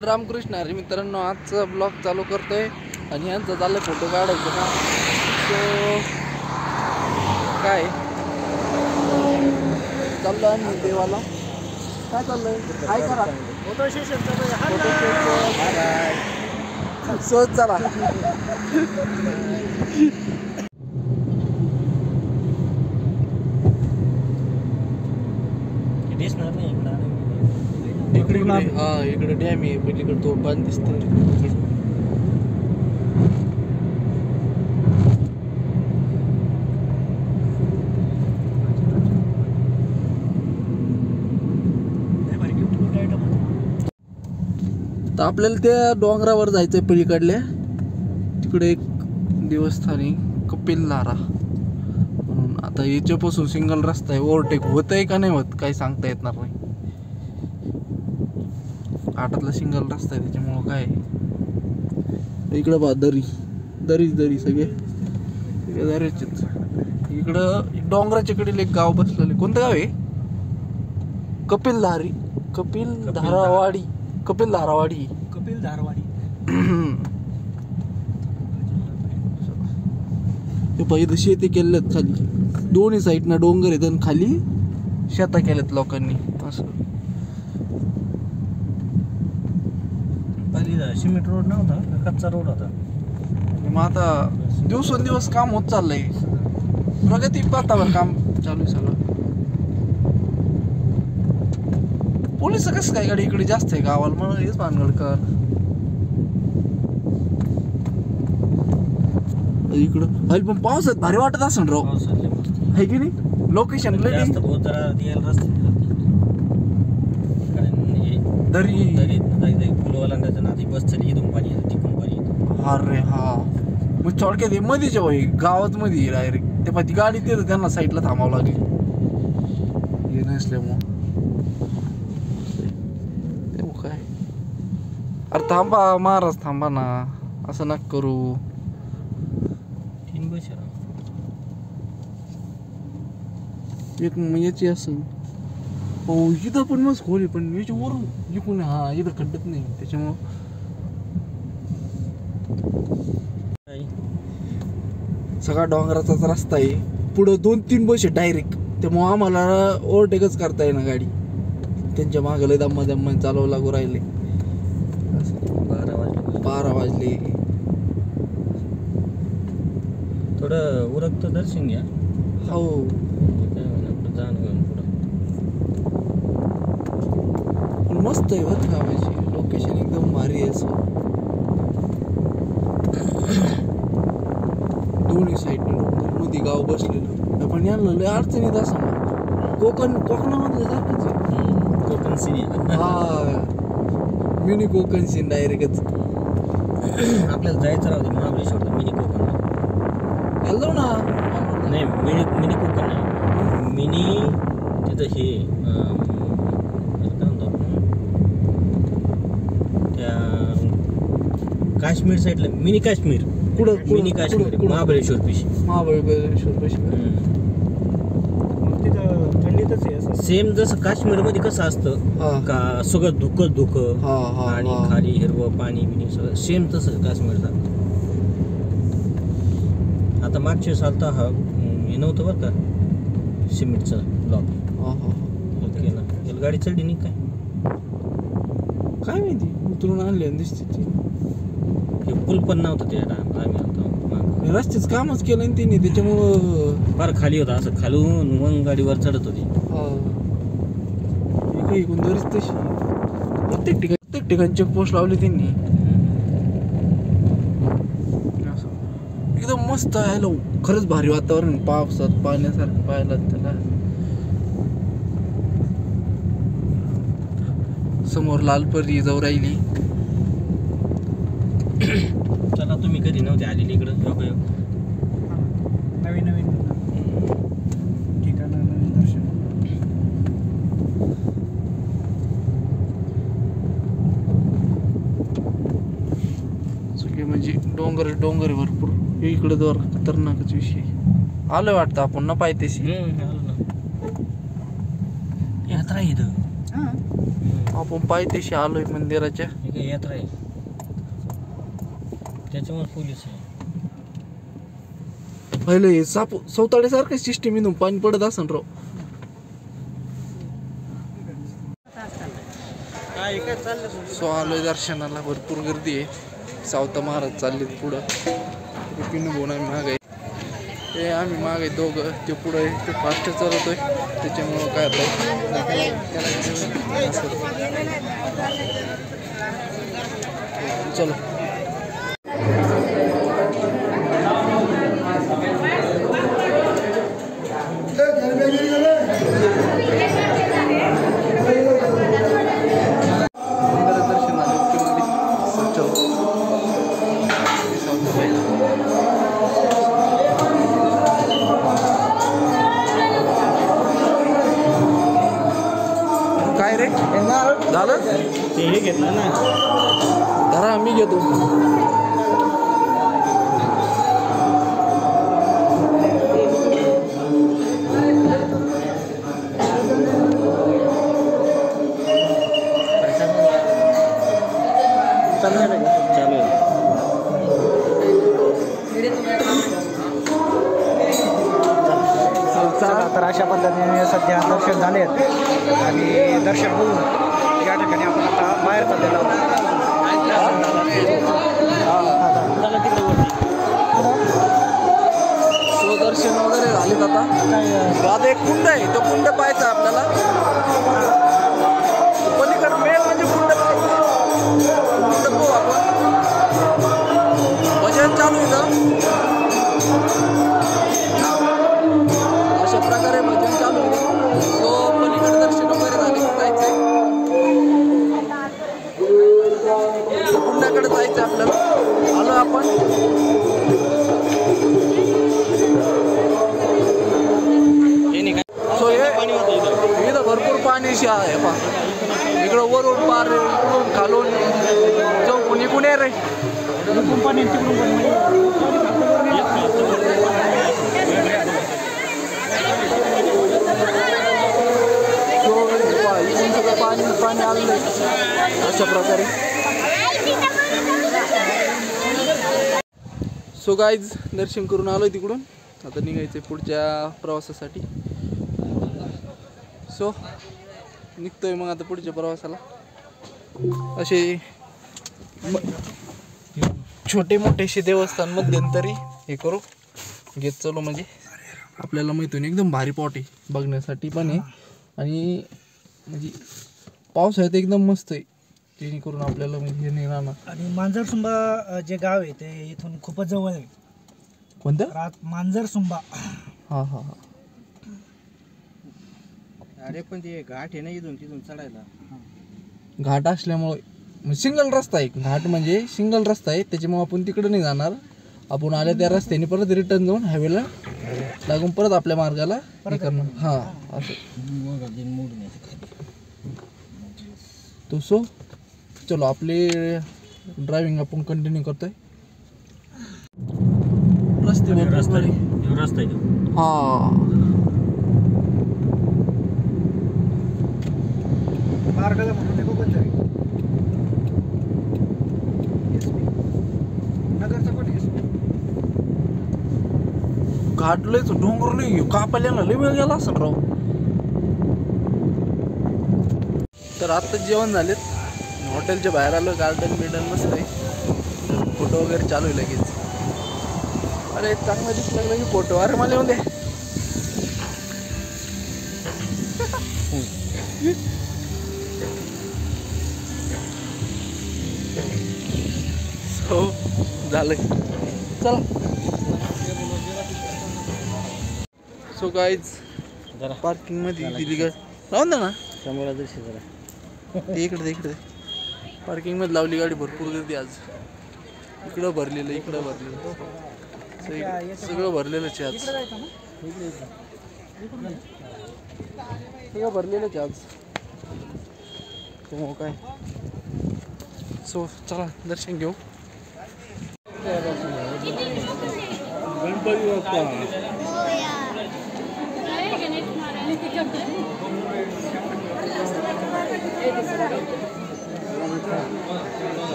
रामकृष्ण हरी मित्रांनो, आजचा ब्लॉग चालू करतोय आणि यांचा चाललंय फोटो काढायचं का. सो काय चाललं आणि देवाला काय चाललंय, काय करा फोटो सेशन सोच चला. इकडे डॅम आहे, पलीकडे तो बांध दिसतो. तर आपल्याला त्या डोंगरावर जायचंय पलीकडल्या, तिकडे एक देवस्थान आहे कपिलधारा म्हणून. आता याच्यापासून सिंगल रस्ता आहे, ओव्हरटेक होत आहे का नाही होत काही सांगता येणार नाही. आटातला सिंगल रस्ता आहे त्याच्यामुळं काय. इकडं बा दरी सगळे दरीच. इकडं डोंगराच्या कडे एक गाव बसलेलं. कोणतं गाव आहे? कपिलधारावाडी. इथं शेती केल्यात खाली, दोन्ही साईडनं डोंगर आहेत आणि खाली शेता केल्यात लोकांनी. असं सिमेंट रोड नव्हता, कच्चा रोड होता. मग आता दिवसेंदिवस काम होत चाललंय, प्रगती पथावर काम चालू आहे सगळं. पोलिस कसं काय गाडी इकडे जास्त आहे गावाला, मला हेच भानगड कर. इकडं अरे पण पावसात भारी वाटत असेल राव, आहे की नाही? लोकेशन अरे हा, मग थोडक्यात मध्ये जेव्हा गावात मध्ये डायरेक्ट ते पण ती गाडी देत त्यांना साईडला थांबावं लागेल हे नसल्यामुळं. काय अरे थांबा महाराज, थांबा ना, असं नका करू. एक याची असं हो, इथं पण मस्त खोली, पण याची वरून इकून हा इथं खड्डत नाही त्याच्यामुळं. सगळा डोंगराचाच रस्ता आहे, पुढं 2-3 बस आहे डायरेक्ट, त्यामुळं आम्हाला ओव्हरटेकच करता येईना गाडी. त्यांच्या मागं लय दम्मा चालवं लागू राहिले. 12 वाजले. थोडं उरकतं दर्शन घ्या. हो मस्त आहे बरं का, माझी लोकेशन एकदम भारी आहे. असं दोन्ही साईडने मध्ये गाव बसलेलं, पण यांना लय अडचणीत असं कोकणामधलं सारखंच आहे. कोकण सीन हा, मिनी कोकण सीन डायरेक्टच. आपल्याला जायचं राहतं महाबळेश्वर, मिनी कोकण हॅलो ना. नाही, मिनी कोकण नाही, मिनी तिथं हे काश्मीर साईडला मिनी काश्मीर. मिनी काश्मीर महाबळेश्वर पेशी. तिथं थंडीतच आहे. सेम जसं काश्मीर मध्ये कसं असतं का, सगळं धुकं आणि खाली हिरवं पाणी बिनी सगळं सेम तसं काश्मीरचा. आता मागच्या सालता हा हे नव्हतं बरं का, सिमेंटचा ब्लॉक केला. गाडी चढली नाही काय माहिती, उतरून आणले दिसते ती. पूल पण नव्हतं त्या आम्ही रस्त्याच कामच केलं त्यांनी, त्याच्यामुळं फार खाली होता. असं खालून मग गाडीवर चढत होती. दरीच तशी प्रत्येक ठिकाणी चेकपोस्ट लावली त्यांनी. एकदम मस्त आहे, खरंच भारी वातावरण पावसात पाण्यासारखं पाहायला. त्याला समोर लालपरी जाऊ राहिली. चला, तुम्ही कधी नव्हते आलेली इकडं. नवीन ठिकाण, नवीन दर्शन. सगळे म्हणजे डोंगर भरपूर. इकडे तर खतरनाकच विषय. आलं वाटतं आपण ना पायथ्याशी. यात्रा इथं आपण पायथ्याशी आलोय मंदिराच्या. ही काही यात्रा आहे त्याच्यामुळे पोलीस आहे. पहिले हे सवताडे सारखं सिस्टीम इथून पाणी पडत असन राव. सो आलोय दर्शनाला, भरपूर गर्दी आहे. सावता महाराज चाललेत पुढं, पिनू भाऊ आम्ही माग आहे. ते आम्ही माग आहे दोघं, ते पुढं आहे, ते फास्ट चालवतोय त्याच्यामुळं काय होतं. चलो काय रे झालं ते हे घेतलं ना. धरा मी घेतो. तर अशा पद्धतीने सध्या दर्शन झाले आणि दर्शन होऊन या ठिकाणी आपण आता बाहेर चाललेलो आहोत. सो दर्शन वगैरे झालेत. आता एक कुंड आहे, तो कुंड पाहायचा आपल्याला. पलीकडे मेन म्हणजे कुंड पाहायचं. कुंड पाहू आपण. भजन चालू इथं अशा प्रकारे भजन चालू आहे. सो पलीकडे दर्शन वगैरे झाले, जायचंय कुंडाकडे जायचं आपल्याला. आलो आपण. सो हे इथं भरपूर पाणी आहे पा. इकडं वरून पार, इकडून खालून चौकून इकडून ये रे. पाणी पाणी आलं अशा प्रकारे. सो गाईज दर्शन करून आलोय तिकडून. आता निघायचंय पुढच्या प्रवासासाठी. सो निघतोय मग आता पुढच्या प्रवासाला. असे छोटे मोठेसे देवस्थान मध्यंतरी हे करू घेत चलो. म्हणजे आपल्याला माहिती नाही, एकदम भारी पॉट आहे बघण्यासाठी पण आहे आणि म्हणजे पावसाळ्यात एकदम मस्त आहे. जेणेकरून आपल्याला म्हणजे हे नाही राहणार. आणि मांजरसुंबा जे गाव आहे ते इथून खूपच जवळ आहे. कोणतं? मांजरसुंबा. हा हा हा. अरे पण ते घाट आहे ना, इथून तिथून चढायला घाट असल्यामुळे सिंगल रस्ता आहे. घाट म्हणजे सिंगल रस्ता आहे, त्याच्यामुळे आपण तिकडे नाही जाणार. आपण आल्या त्या रस्त्याने परत रिटर्न जाऊन हायवेला लागून परत आपल्या मार्गाला हे करणार. हा असं तो. सो चलो आपले ड्रायव्हिंग आपण कंटिन्यू करतोय. रस्ते रस्ता हा मार्गाला म्हणून कोकण तरी नगरचा पण घाट लयच डोंगर लय कापायला लय वेळ गेला असं राव. तर आता जेवण झालेत, हॉटेलच्या बाहेर आलो. गार्डन बिर्डन मस्त आहे, फोटो वगैरे चालू आहे लगेच. अरे चांगला दिसला की फोटो. अरे मला येऊन दे. हो झालंय, चला. सो गाईज पार्किंग मध्ये दिली का लावून द्या ना समोर दर्शन जरा. ते इकडे पार्किंग मध्ये लावली गाडी. भरपूर गर्दी आज. इकडं भरलेलं, इकडं भरलेलं, सगळं भरलेलंच आहे आज. सगळं भरलेलंच आहे आज. हो काय. सो चला दर्शन घेऊ. गणपती बाप्पा.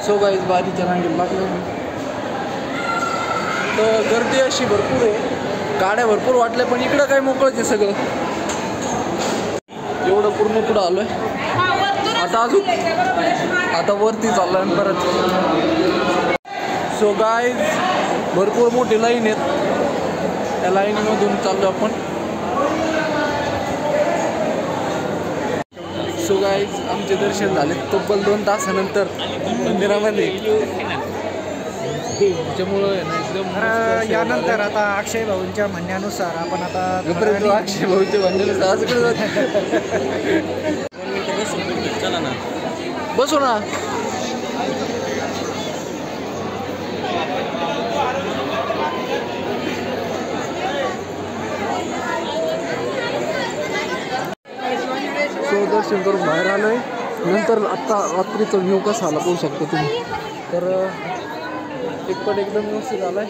सो गाईज बारीच्या रांगेत लागलो तर गर्दी अशी भरपूर आहे, गाड्या भरपूर वाटल्या, पण इकडं काय मोकळच आहे सगळं. एवढं पूर्ण पुढं आलोय आता, अजून आता वरती चाललोय परत. सो गाईज भरपूर मोठी लाईन आहेत, त्या लाईनीमधून चाललो आपण. सो गाईज आमचे दर्शन झाले तब्बल 2 तासानंतर मंदिरामध्ये. त्याच्यामुळं एकदम यानंतर आता अक्षय भाऊंच्या म्हणण्यानुसार आपण आता अक्षय भाऊच्या म्हणण्यानुसार आज चला ना बसू ना. सो दर्शन करून बाहेर आलोय. नंतर आत्ता रात्रीचा व्ह्यू कसा आला पाहू शकता तुम्ही. तर एक पण एकदम व्यवस्थित आलाय.